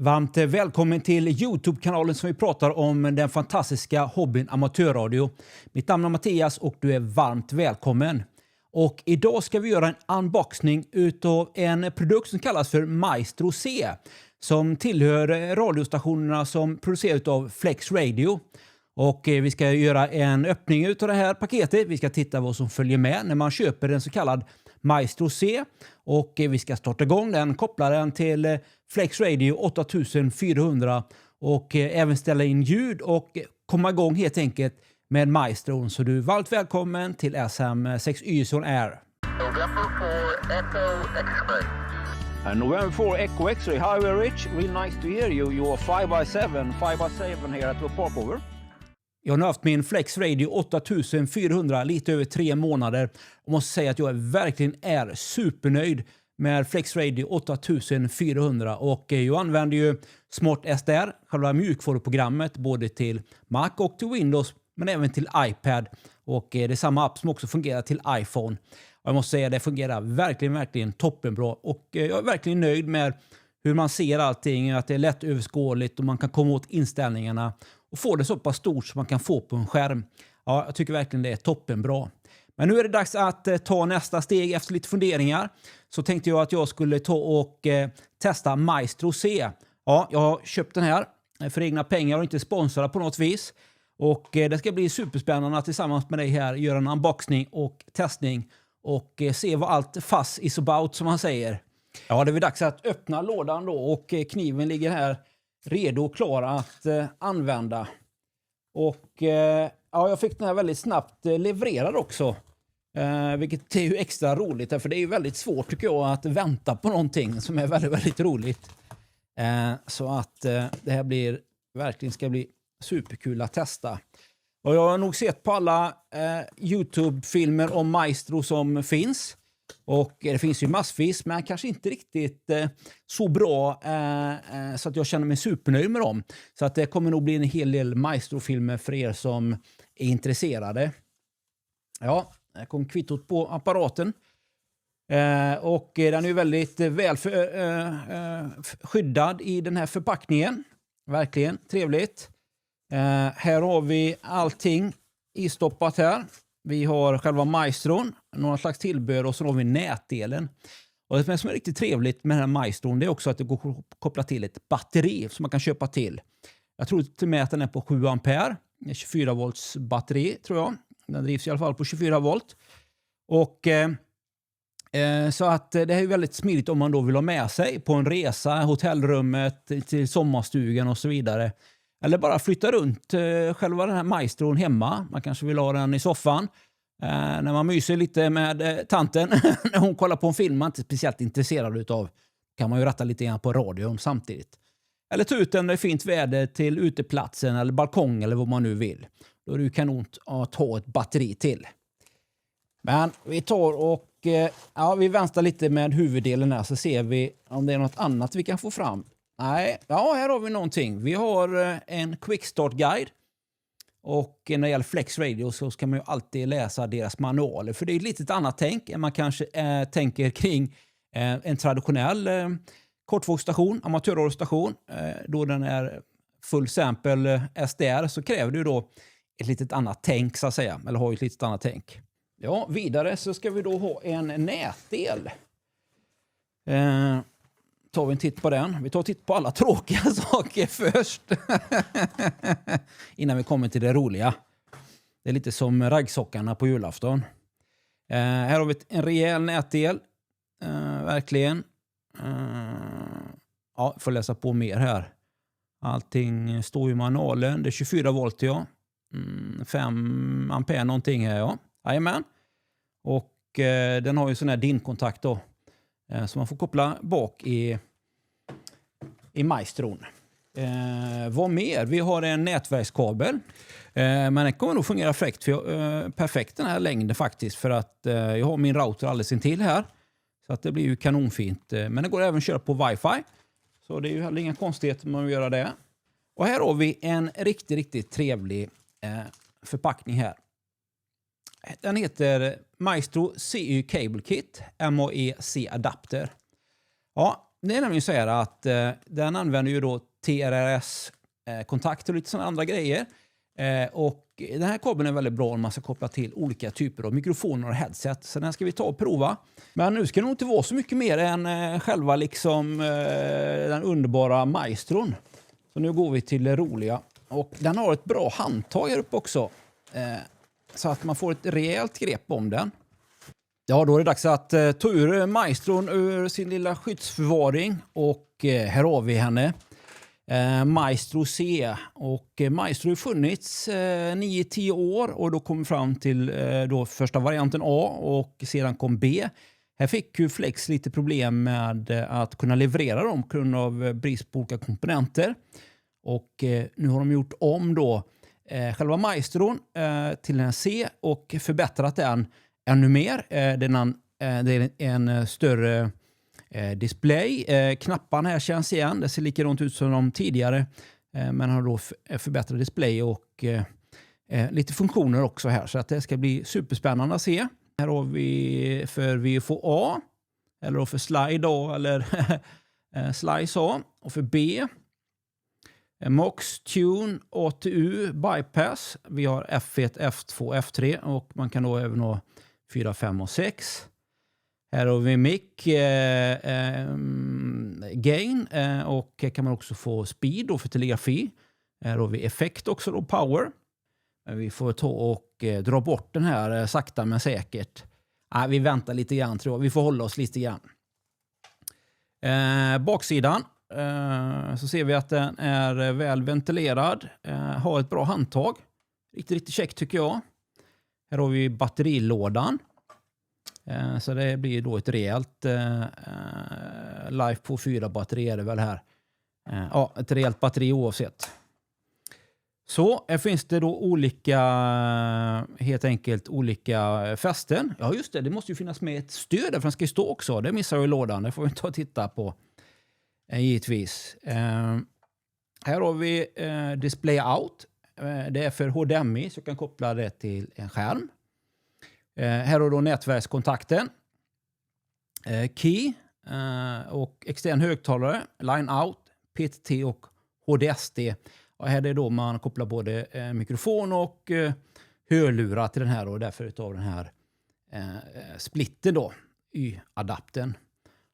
Varmt välkommen till YouTube-kanalen som vi pratar om den fantastiska hobbyn amatörradio. Mitt namn är Mattias och du är varmt välkommen. Och idag ska vi göra en unboxning utav en produkt som kallas för Maestro C. Som tillhör radiostationerna som produceras av Flex Radio. Och vi ska göra en öppning utav det här paketet. Vi ska titta vad som följer med när man köper en så kallad Maestro C. Och vi ska starta igång den, koppla den till Flex Radio 8400 och även ställa in ljud och komma igång helt enkelt med Maestro. Så du är varmt välkommen till SM6 Ison Air. November 4 Echo X-ray. November 4 Echo X-ray. Hi, we're Rich. Real nice to hear you. You are 5x7 here at the popover. Jag har haft min Flex Radio 8400 lite över 3 månader och måste säga att jag verkligen är supernöjd med Flex Radio 8400 och jag använder ju Smart SDR, själva mjukvaruprogrammet, både till Mac och till Windows men även till iPad, och det är samma app som också fungerar till iPhone. Och jag måste säga att det fungerar verkligen toppenbra och jag är verkligen nöjd med hur man ser allting, att det är lätt överskådligt och man kan komma åt inställningarna och få det så pass stort som man kan få på en skärm. Ja, jag tycker verkligen det är toppenbra. Men nu är det dags att ta nästa steg. Efter lite funderingar så tänkte jag att jag skulle ta och testa Maestro C. Ja, jag har köpt den här för egna pengar och inte sponsrad på något vis. Och det ska bli superspännande att tillsammans med dig här göra en unboxning och testning och se vad allt fuss is about, som man säger. Ja, det är dags att öppna lådan då och kniven ligger här redo och klar att använda. Och ja, jag fick den här väldigt snabbt levererad också. Vilket är ju extra roligt, för det är ju väldigt svårt tycker jag att vänta på någonting som är väldigt roligt. Så att det här verkligen ska bli superkul att testa. Och jag har nog sett på alla YouTube-filmer om Maestro som finns. Och det finns ju massvis, men kanske inte riktigt så bra så att jag känner mig supernöjd med dem. Så att det kommer nog bli en hel del Maestro-filmer för er som är intresserade. Ja, här kom kvittot på apparaten. Och den är ju väldigt väl skyddad i den här förpackningen. Verkligen trevligt. Här har vi allting istoppat här. Vi har själva Maestron, några slags tillbehör, och så har vi nätdelen. Och det som är riktigt trevligt med den här Maestron, det är också att det går att koppla till ett batteri som man kan köpa till. Jag tror till och med att den är på 7 ampere. 24 volts batteri tror jag. Den drivs i alla fall på 24 volt. Och så att det är väldigt smidigt om man då vill ha med sig på en resa, hotellrummet, till sommarstugan och så vidare. Eller bara flytta runt själva den här Maestron hemma. Man kanske vill ha den i soffan. När man myser lite med tanten. När hon kollar på en film man inte är speciellt intresserad utav. Kan man ju ratta lite grann på radion samtidigt. Eller ta ut den när det är fint väder till uteplatsen eller balkong eller vad man nu vill. Då är det ju kanon att ta ett batteri till. Men vi tar och ja, vi väntar lite med huvuddelen här så ser vi om det är något annat vi kan få fram. Nej, ja, här har vi någonting. Vi har en quick start guide. Och när det gäller Flex Radio så ska man ju alltid läsa deras manualer. För det är ett litet annat tänk än man kanske tänker kring en traditionell kortvågsstation, amatörradiostation. Då den är full sample SDR så kräver du då ett litet annat tänk så att säga. Eller har ju ett litet annat tänk. Ja, vidare så ska vi då ha en nätdel. Tar vi en titt på den. Vi tar en titt på alla tråkiga saker först. Innan vi kommer till det roliga. Det är lite som raggsockarna på julafton. Här har vi en rejäl nätdel. Verkligen. Ja, får läsa på mer här. Allting står i manualen. Det är 24 volt, ja. 5 ampere någonting här, ja. Jajamän. Och den har ju sån här DIN-kontakt då. Så man får koppla bak i Maestron. Vad mer? Vi har en nätverkskabel. Men den kommer nog fungera perfekt den här längden faktiskt. För att jag har min router alldeles intill här. Så att det blir ju kanonfint. Men det går även att köra på wifi. Så det är ju heller inga konstigheter om man vill göra det. Och här har vi en riktigt trevlig förpackning här. Den heter Maestro CU Cable Kit MAEC Adapter. Ja, Det är nämligen så här att den använder ju då TRRS-kontakter och lite sådana andra grejer. Och den här kabeln är väldigt bra om man ska koppla till olika typer av mikrofoner och headset. Så den ska vi ta och prova. Men nu ska det nog inte vara så mycket mer än själva liksom den underbara Maestron. Så nu går vi till det roliga. Och den har ett bra handtag här uppe också. Så att man får ett rejält grepp om den. Ja, då är det dags att ta ur Maestron ur sin lilla skyddsförvaring. Och här har vi henne. Maestro C. Och Maestro har funnits 9-10 år. Och då kom vi fram till då första varianten A och sedan kom B. Här fick ju Flex lite problem med att kunna leverera dem på grund av brist på olika komponenter. Och nu har de gjort om då själva Maestron till en C och förbättrat den ännu mer. Det är en större display. Knapparna här känns igen. Det ser likadant ut som de tidigare. Men har då förbättrat display och lite funktioner också här. Så att det ska bli superspännande att se. Här har vi för VFO-A. Eller för Slide A. Eller Slice A. Och för B. MOX, Tune, ATU, Bypass. Vi har F1, F2, F3 och man kan då även ha 4, 5 och 6. Här har vi mic, gain och kan man också få speed då för telegrafi. Här har vi effekt också då, power. Vi får ta och dra bort den här sakta men säkert. Vi väntar lite grann tror jag. Vi får hålla oss lite grann. Baksidan. Så ser vi att den är väl ventilerad. Har ett bra handtag. Riktigt käckt tycker jag. Här har vi batterilådan. Så det blir då ett rejält Life på 4 batteri är det väl här. Ja, ett rejält batteri oavsett. Så här finns det då olika, helt enkelt olika fästen. Ja just det måste ju finnas med ett stöd där för den ska ju stå också. Det missar ju lådan, det får vi ta och titta på. Givetvis. Här har vi display out. Det är för HDMI så jag kan koppla det till en skärm. Här har då nätverkskontakten. Key och extern högtalare. Line out, PTT och HDSD. Och här är då man kopplar både mikrofon och hörlurar till den här och därför utav den här splitten då. Y-adaptern.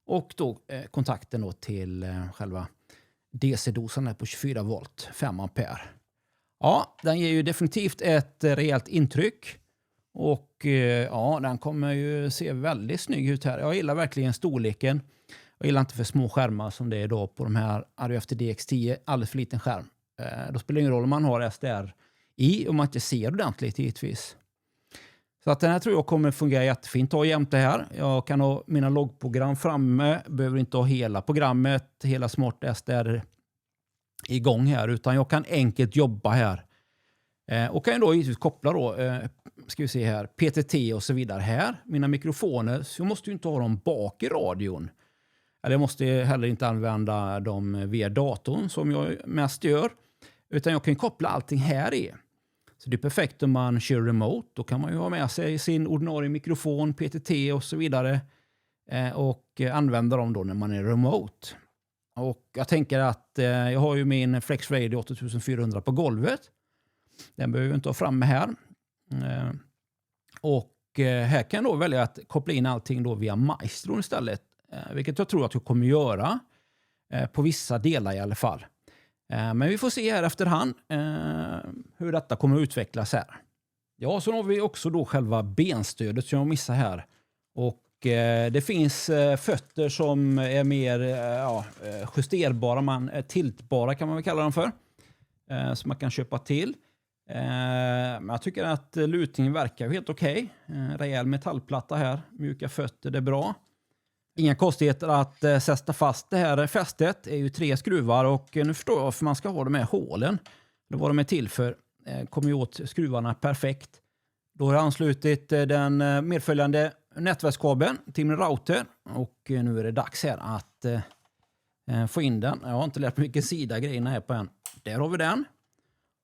Och då kontakten då till själva DC-dosan på 24 volt, 5 ampere. Ja, den ger ju definitivt ett rejält intryck. Och ja, den kommer ju se väldigt snygg ut här. Jag gillar verkligen storleken. Jag gillar inte för små skärmar som det är då på de här RFT DX10. Alldeles för liten skärm. Då spelar det ingen roll om man har SDR i om man inte ser ordentligt givetvis. Så att den här tror jag kommer fungera jättefint. Ta jämte här. Jag kan ha mina loggprogram framme. Behöver inte ha hela programmet, hela Smart SDR igång här. Utan jag kan enkelt jobba här. Och kan då givetvis koppla då, ska vi se här, PTT och så vidare här. Mina mikrofoner, så jag måste ju inte ha dem bak i radion. Eller jag måste heller inte använda dem via datorn som jag mest gör. Utan jag kan koppla allting här i. Så det är perfekt om man kör remote. Då kan man ju ha med sig sin ordinarie mikrofon, PTT och så vidare. Och använda dem då när man är remote. Och jag tänker att jag har ju min Flex Radio 8400 på golvet. Den behöver jag inte ha framme här. Och här kan jag då välja att koppla in allting då via Maestro istället. Vilket jag tror att jag kommer göra. På vissa delar i alla fall. Men vi får se här efterhand hur detta kommer att utvecklas här. Ja, så har vi också då själva benstödet som jag missar här. Och det finns fötter som är mer justerbara, tiltbara kan man väl kalla dem för. Som man kan köpa till. Men jag tycker att lutningen verkar helt okej. Rejäl metallplatta här, mjuka fötter, det är bra. Inga konstigheter att sätta fast det här fästet. är ju 3 skruvar och nu förstår jag varför man ska ha de här hålen. Det var de är till för. Kommer ju åt skruvarna perfekt. Då har jag anslutit den medföljande nätverkskabeln till min router. Och nu är det dags här att få in den. Jag har inte lärt mig vilken sida grejerna är på än. Där har vi den.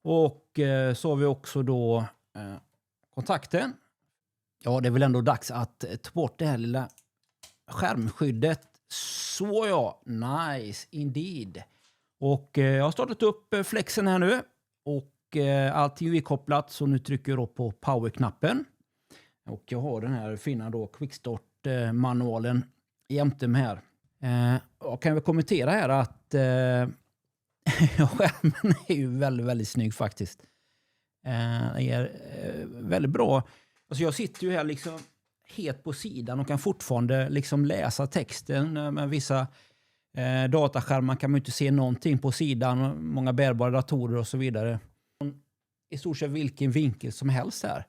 Och så har vi också då kontakten. Ja, det är väl ändå dags att ta bort det här lilla skärmskyddet Så ja, nice indeed. Och jag har startat upp flexen här nu. Och allting är kopplat, så nu trycker jag då på power-knappen. Och jag har den här fina då quickstart-manualen jämte med här. Jag kan väl kommentera här att skärmen är ju väldigt, väldigt snygg faktiskt. Det är väldigt bra. Alltså jag sitter ju här liksom helt på sidan och kan fortfarande liksom läsa texten. Med vissa dataskärmar kan man inte se någonting på sidan. Många bärbara datorer och så vidare. I stort sett vilken vinkel som helst här.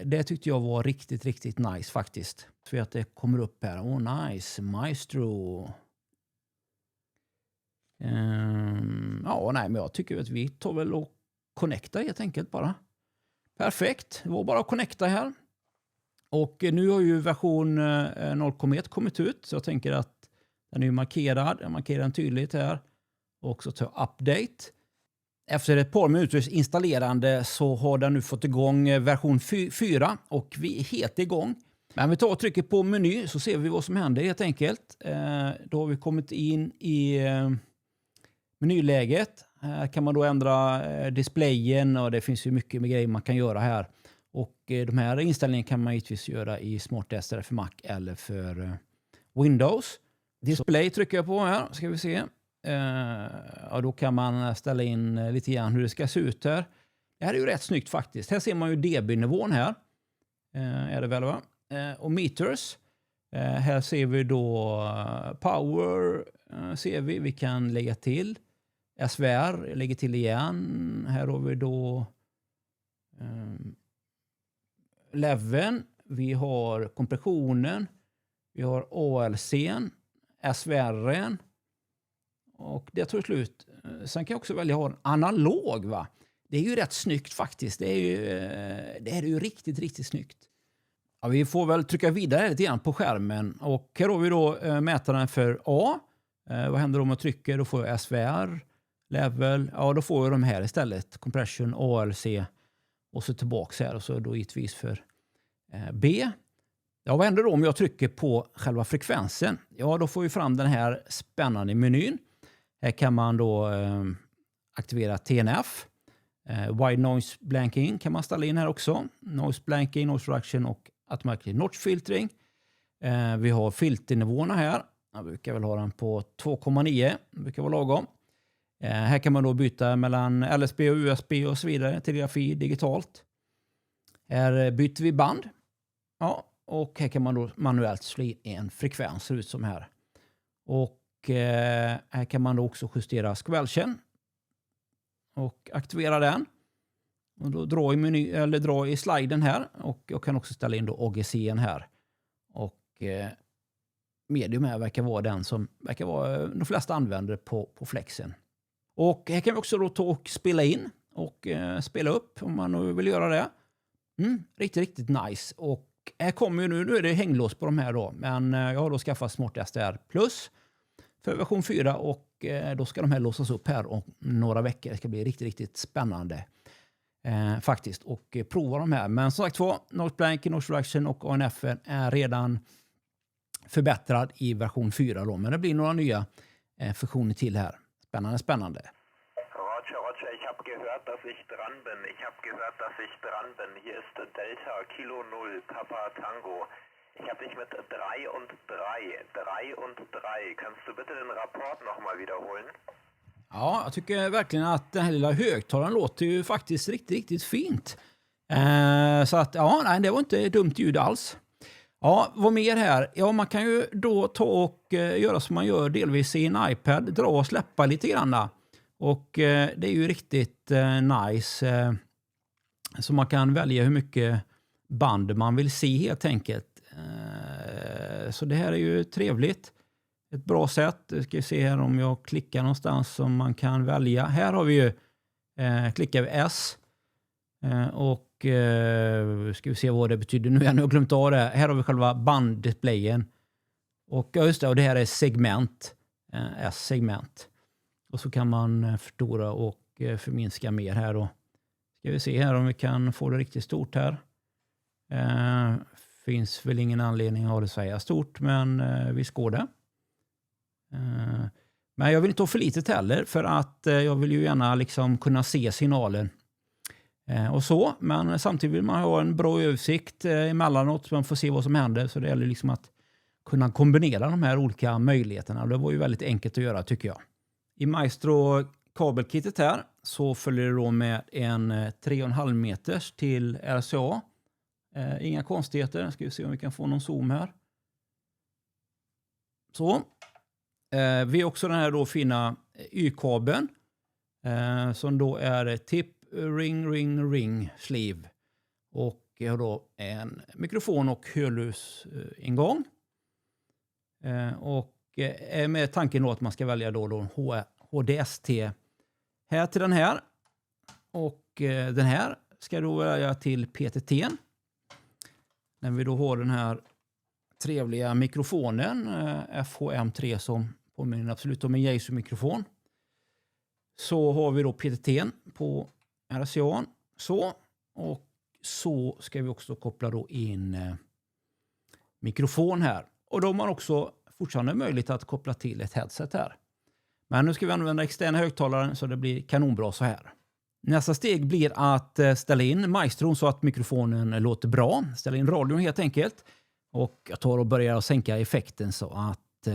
Det tyckte jag var riktigt, riktigt nice faktiskt. För att det kommer upp här. Nice. Maestro. Men jag tycker att vi tar väl och connecta helt enkelt bara. Perfekt. Det var bara att connecta här. Och nu har ju version 0.1 kommit ut. Så jag tänker att den är markerad. Jag markerar den tydligt här. Och så tar jag update. Efter ett par minuters installerande så har den nu fått igång version 4. Och vi är helt igång. Men vi tar och trycker på meny så ser vi vad som händer helt enkelt. Då har vi kommit in i menyläget. Här kan man då ändra displayen och det finns ju mycket med grejer man kan göra här. Och de här inställningarna kan man givetvis göra i SmartSR för Mac eller för Windows. Display trycker jag på här, ska vi se. Då kan man ställa in lite grann hur det ska se ut här. Det här är ju rätt snyggt faktiskt. Här ser man ju dB-nivån här. Är det väl va? Och meters. Här ser vi då power. Ser vi kan lägga till. SVR lägger till igen. Här har vi då leveln. Vi har kompressionen. Vi har ALC:n. SVR:en. Och det tar slut. Sen kan jag också välja att ha en analog va. Det är ju rätt snyggt faktiskt. Det är ju riktigt, riktigt snyggt. Ja, vi får väl trycka vidare lite grann på skärmen. Och här har vi då mätaren för A. Vad händer om jag trycker? Då får jag SVR, level. Ja, då får jag de här istället. Compression, ALC och så tillbaka här. Och så då givetvis för B. Ja, vad händer då om jag trycker på själva frekvensen? Ja, då får vi fram den här spännande menyn. Här kan man då aktivera TNF. Wide Noise Blanking kan man ställa in här också. Noise Blanking, Noise Reduction och Automatic Notch Filtering. Vi har filternivåerna här. Jag brukar väl ha den på 2,9. Det brukar vara lagom. Här kan man då byta mellan LSB och USB och så vidare. Telegrafi digitalt. Här byter vi band. Ja, och här kan man då manuellt slå in en frekvens, ser ut som här. Och här kan man då också justera squelchen. Och aktivera den. Och då dra i sliden här. Och jag kan också ställa in då AGC:n här. Och medium här verkar vara den som verkar vara de flesta använder på flexen. Och här kan vi också då ta och spela in. Och spela upp om man nu vill göra det. Riktigt, riktigt nice. Och här kommer ju nu är det hänglås på de här då. Men jag har då skaffat SmartSR Plus för version 4 och då ska de här låsas upp här om några veckor. Det ska bli riktigt, riktigt spännande faktiskt och prova de här. Men som sagt Noise Blanking, Noise Reduction och ANF är redan förbättrad i version 4 då. Men det blir några nya funktioner till här. Spännande. Roger, ich habe gehört, dass ich dran bin. Hier ist Delta Kilo 0, Papa Tango. Ich habe dich mit 3 und 3. Kannst du bitte den Rapport nochmal wiederholen? Ja, jag tycker verkligen att den här lilla högtalaren låter ju faktiskt riktigt, riktigt fint. Så att, det var inte dumt ljud alls. Ja, vad mer här? Ja, man kan ju då ta och göra som man gör delvis i en iPad. Dra och släppa lite grann. Och det är ju riktigt nice. Så man kan välja hur mycket band man vill se helt enkelt. Så det här är ju trevligt. Ett bra sätt. Jag ska se här om jag klickar någonstans som man kan välja. Här har vi ju klickar vi S. Och ska vi se vad det betyder. Nu har jag glömt av det. Här har vi själva banddisplayen. Och just det, och det här är segment. S-segment. Och så kan man förstora och förminska mer här då. Ska vi se här om vi kan få det riktigt stort här. Finns väl ingen anledning att säga stort, men visst går det. Men jag vill inte ha för litet heller, för att jag vill ju gärna liksom kunna se signalen och så. Men samtidigt vill man ha en bra översikt emellanåt så man får se vad som händer. Så det gäller liksom att kunna kombinera de här olika möjligheterna. Det var ju väldigt enkelt att göra tycker jag. I Maestro kabelkittet här så följer det då med en 3,5 meters till RCA. Inga konstigheter. Ska vi se om vi kan få någon zoom här. Så. Vi har också den här då fina Y-kabeln. Som då är tip, ring sleeve. Och jag har då en mikrofon och hörlursingång. Och med tanken då att man ska välja då HDST här till den här. Och den här ska då välja till PTT. När vi då har den här trevliga mikrofonen FHM3 som påminner absolut om en Yaesu-mikrofon. Så har vi då PTT på RCA. Så. Och så ska vi också koppla då in mikrofon här. Och då har man också fortfarande möjlighet att koppla till ett headset här. Men nu ska vi använda externa högtalaren så det blir kanonbra så här. Nästa steg blir att ställa in Maestron så att mikrofonen låter bra. Ställa in radion helt enkelt. Och jag tar och börjar att sänka effekten så att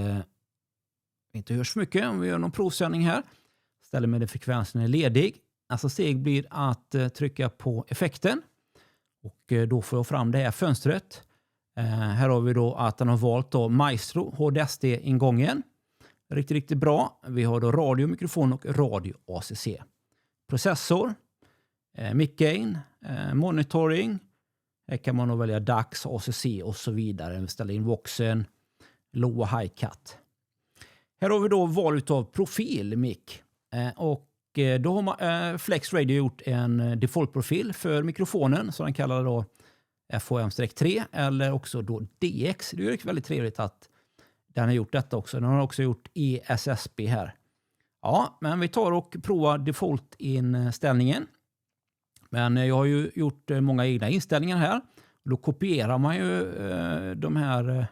vi inte hörs för mycket om vi gör någon provsändning här. Ställer med att frekvensen är ledig. Nästa steg blir att trycka på effekten. Och då får jag fram det här fönstret. Här har vi då att den har valt då Maestro HDST-ingången. Riktigt bra. Vi har då radio, mikrofon och radio ACC. Processor, mic gain, monitoring. Här kan man då välja DAX, ACC och så vidare. Ställa in voxen, low och high cut. Här har vi då val av profil mic. Och då har Flex Radio gjort en default-profil för mikrofonen. Så den kallar då FHM-3 eller också då DX. Det är väldigt trevligt att den har gjort detta också. Den har också gjort ESSB här. Ja, men vi tar och provar default-inställningen. Men jag har ju gjort många egna inställningar här. Då kopierar man ju de här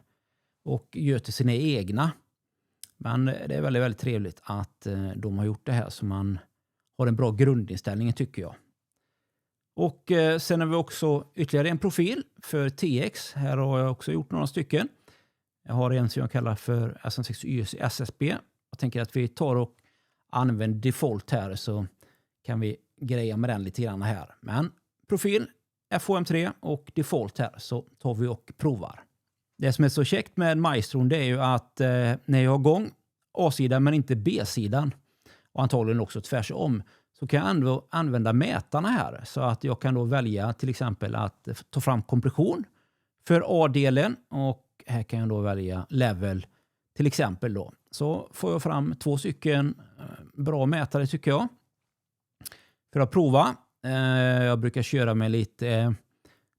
och gör till sina egna. Men det är väldigt, väldigt trevligt att de har gjort det här så man har en bra grundinställning tycker jag. Och sen har vi också ytterligare en profil för TX. Här har jag också gjort några stycken. Jag har en som jag kallar för SM6 SSB. Jag tänker att vi tar och använder default här så kan vi greja med den lite grann här. Men profil, FHM3 och default här så tar vi och provar. Det som är så käckt med Maestron det är ju att när jag har igång A-sidan men inte B-sidan och antagligen också tvärs om så kan jag ändå använda mätarna här så att jag kan då välja till exempel att ta fram kompression för A-delen och här kan jag då välja level till exempel då. Så får jag fram 2 stycken bra mätare tycker jag. För att prova. Jag brukar köra med lite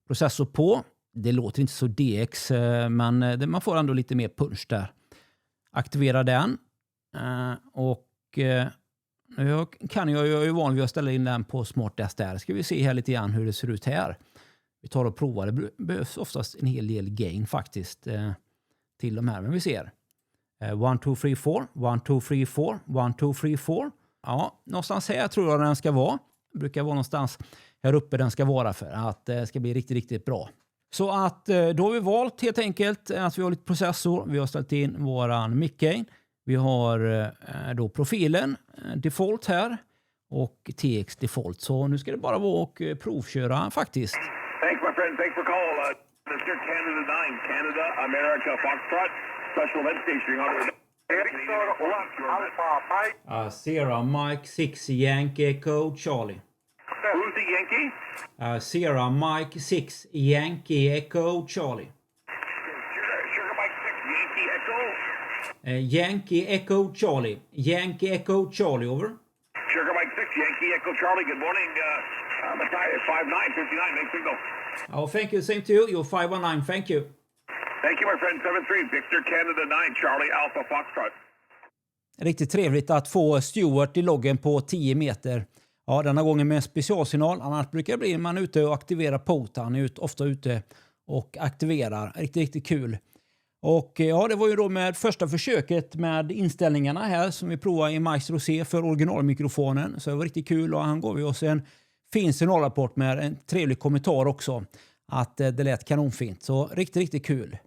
processor på. Det låter inte så DX men man får ändå lite mer punch där. Aktivera den. Och jag är ju van vid att ställa in den på Smart SDR. Ska vi se här lite grann hur det ser ut här. Vi tar och provar. Det behövs oftast en hel del gain faktiskt till de här. Men vi ser. 1, 2, 3, 4. 1, 2, 3, 4. 1, 2, 3, 4. Ja, någonstans här tror jag den ska vara. Det brukar vara någonstans här uppe den ska vara för att det ska bli riktigt, riktigt bra. Så att då har vi valt helt enkelt att vi har lite processor. Vi har ställt in våran mic gain. Vi har då profilen default här och TX default. Så nu ska det bara vara och provköra faktiskt. Thanks my friend, thanks for call. Mr. Canada 9, Canada, America, Foxtrot, special event station. Sierra Mike 6 Yankee Echo Charlie. Who's the Yankee? Sierra Mike 6 Yankee Echo Charlie. Sugar Mike 6, Yankee Echo. Yankee Echo Charlie. Yankee Echo Charlie, over. Sugar Mike 6, Yankee Echo Charlie, good morning. Matthias 5959, make signal. Oh, thank you. Same to you. You're 519. Thank you. Thank you my friend, 7-3, Victor Canada 9, Charlie Alpha Foxtrot. Riktigt trevligt att få Stewart i loggen på 10 meter. Ja, denna gången med en specialsignal. Annars brukar det bli man ute och aktiverar POT. Han är ofta ute och aktiverar. Riktigt kul. Och ja, det var ju då med första försöket med inställningarna här som vi provade i Maestro C för originalmikrofonen. Så det var riktigt kul och han gav ju oss en fin signalrapport med en trevlig kommentar också. Att det lät kanonfint. Så riktigt kul.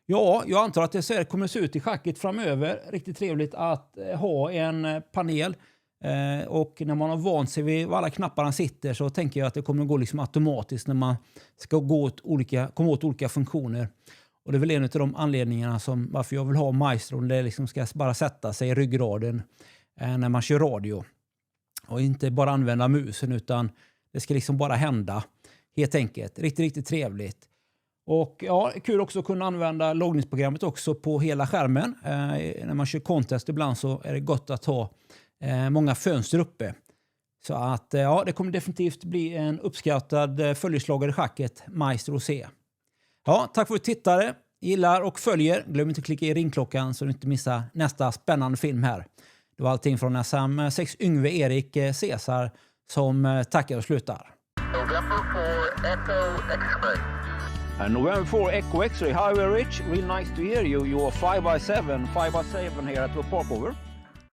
Ja, jag antar att det så här kommer se ut i schacket framöver. Riktigt trevligt att ha en panel. Och när man har vant sig vid var alla knapparna sitter så tänker jag att det kommer att gå liksom automatiskt när man ska komma åt olika funktioner. Och det är väl en av de anledningarna som varför jag vill ha Maestron. Det liksom ska bara sätta sig i ryggraden när man kör radio. Och inte bara använda musen utan det ska liksom bara hända. Helt enkelt. Riktigt trevligt. Och ja, kul också att kunna använda loggningsprogrammet också på hela skärmen. När man kör contest ibland så är det gott att ha många fönster uppe. Så att ja, det kommer definitivt bli en uppskattad följeslagare i schacket Maestro C. Ja, tack för att du tittade. Gillar och följer. Glöm inte att klicka i ringklockan så du inte missar nästa spännande film här. Det var allting från SM6 Yngve Erik Cesar som tackar och slutar. November 4 Echo X-ray. November 4 Echo X-ray. Hi, Rich. Real nice to hear you. You're 5x7 here at the parkover.